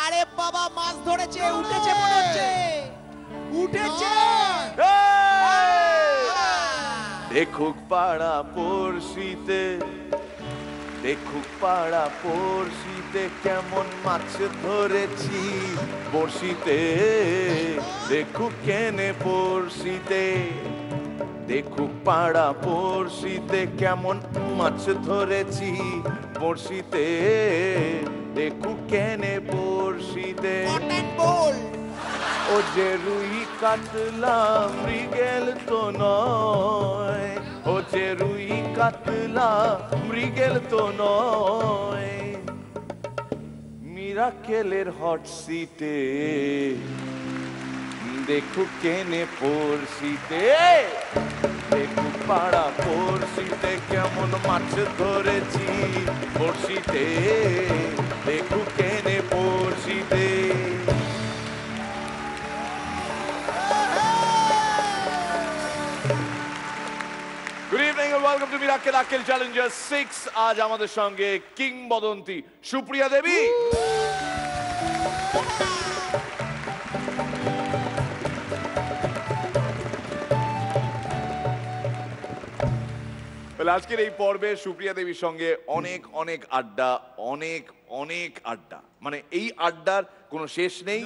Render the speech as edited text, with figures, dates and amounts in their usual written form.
আরে বাবা, মাছ ধরেছে, উঠেছে মনে হচ্ছে, উঠেছে। দেখুক পাড়া পড়শিতে, দেখুক পাড়া পড়শিতে কেমন মাছ ধরেছি বড়শিতে। দেখুক কেনে পড়শিতে, দেখুক পাড়া পড়শিতে কেমন মাছ ধরেছি বড়শিতে। দেখুক কেনে পড়শিতে। ও যে রুই কাতলা মৃগেল তো নয়, ও যে রুই কাতলা মৃগেল তো নয়। মিরাকেলের হট সিটে দেখুক কেনে পড়শিতে। দেখুক পাড়া পড়শিতে কেমন মাছ ধরেছি বড়শিতে। দেখুক কেনে পড়শিতে। Good evening and welcome to Miracle Akil Challenger 6. আজ আমাদের সঙ্গে কিংবদন্তি সুপ্রিয়া দেবী। আজকের এই পর্বে সুপ্রিয়া দেবীর সঙ্গে অনেক অনেক আড্ডা, অনেক অনেক আড্ডা, মানে এই আড্ডার কোনো শেষ নেই।